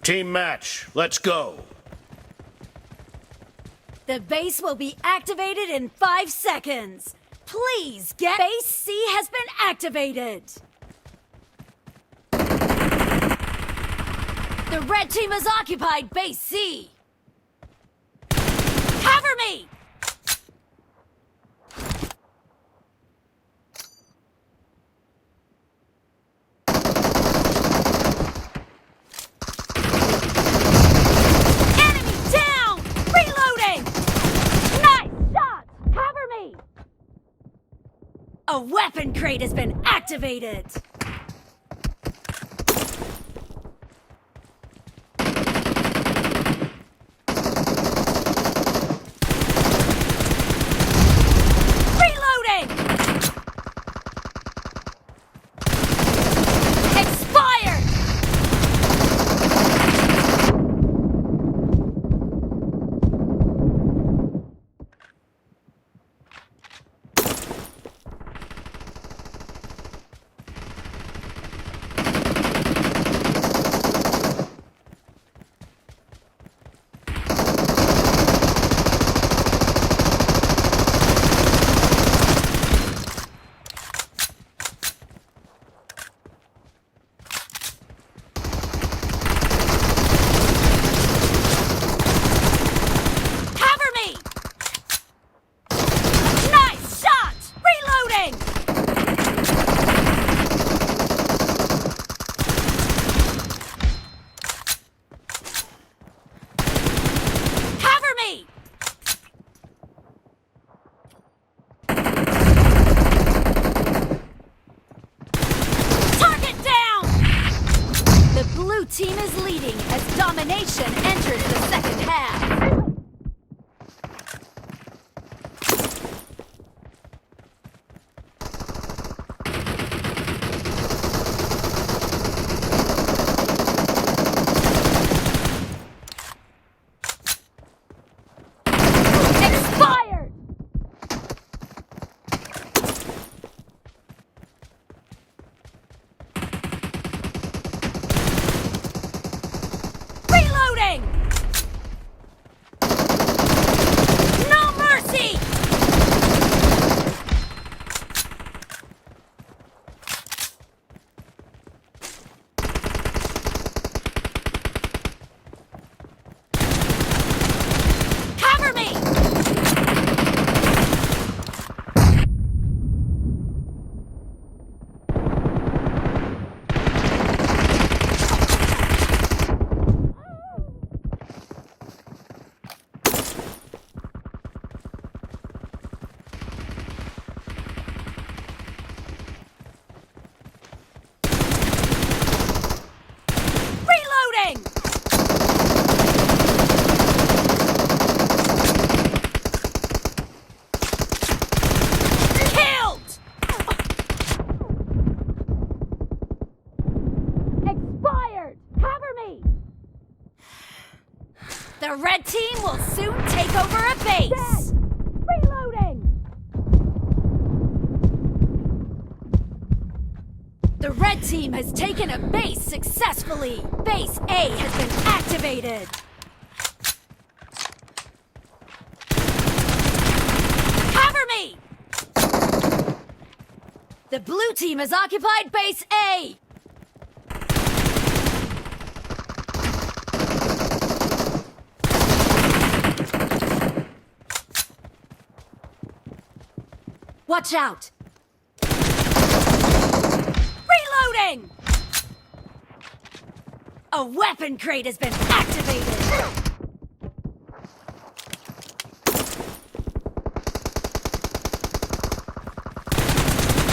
Team match, let's go. The base will be activated in 5 seconds. Please get... Base C has been activated. The red team has occupied base C. Cover me! Enemy down! Reloading! Nice shot! Cover me! A weapon crate has been activated. Team is leading as domination enters the second half. Expired! No mercy! Cover me! The red team will soon take over a base. Dead. Reloading. The red team has taken a base successfully. Base A has been activated. Cover me! The blue team has occupied base A. Watch out! Reloading! A weapon crate has been activated!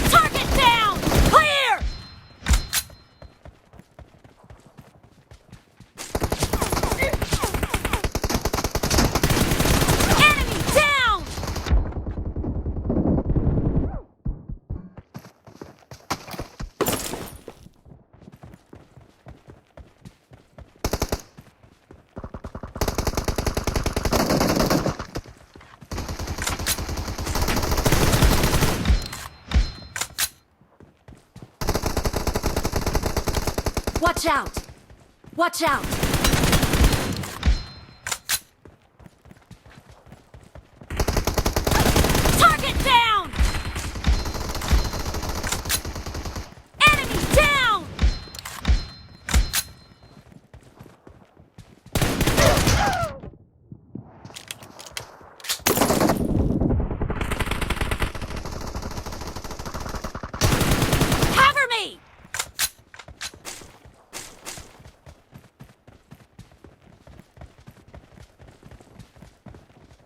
Target down! Clear! Enemy down! Watch out! Watch out!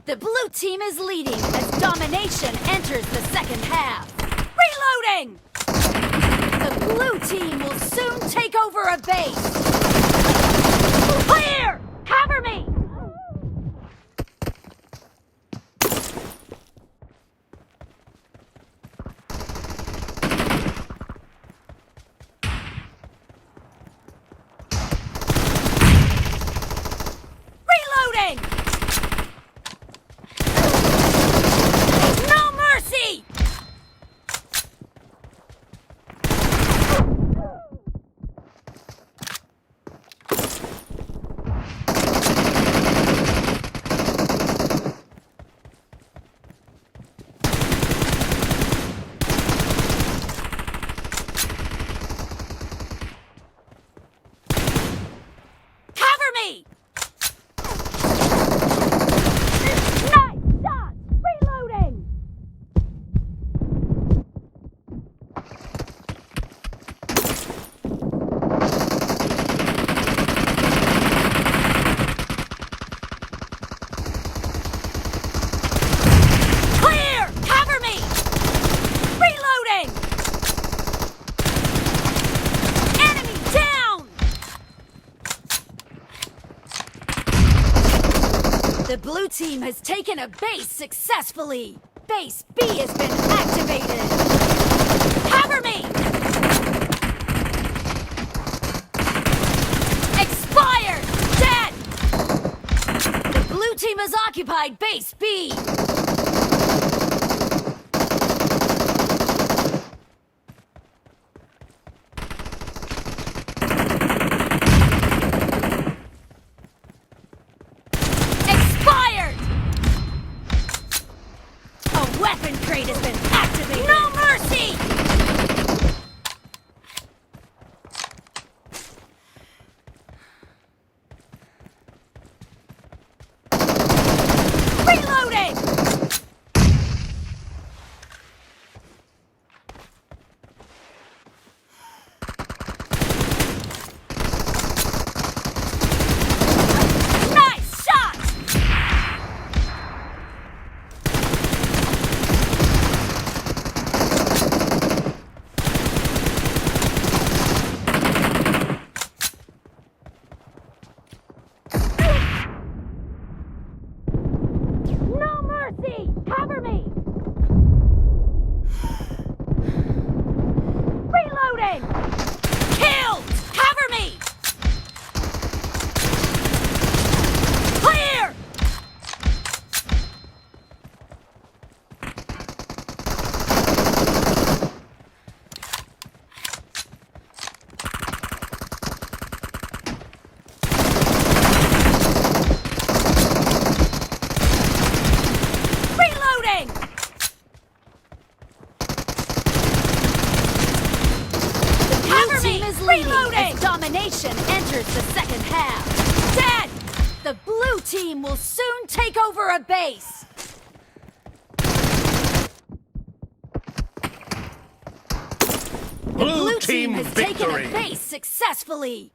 The blue team is leading as domination enters the second half. Reloading! The blue team will soon take over a base. Clear! Cover me! Reloading! No mercy! Cover me! Nice shot! Reloading! Clear! Cover me! Reloading! Enemy down! The blue team has taken a base successfully. Base B has been activated. Cover me! Expired! Dead! The blue team has occupied base B. Expired! A weapon crate has been activated. No mercy! Reloading! Nice shot! No mercy! Cover me! Reloading! Killed! Cover me! Clear! Reloading! The blue team is leading as domination enters the second half. Dead! The blue team will soon take over a base. The Blue blue team team has taken a victory. base successfully.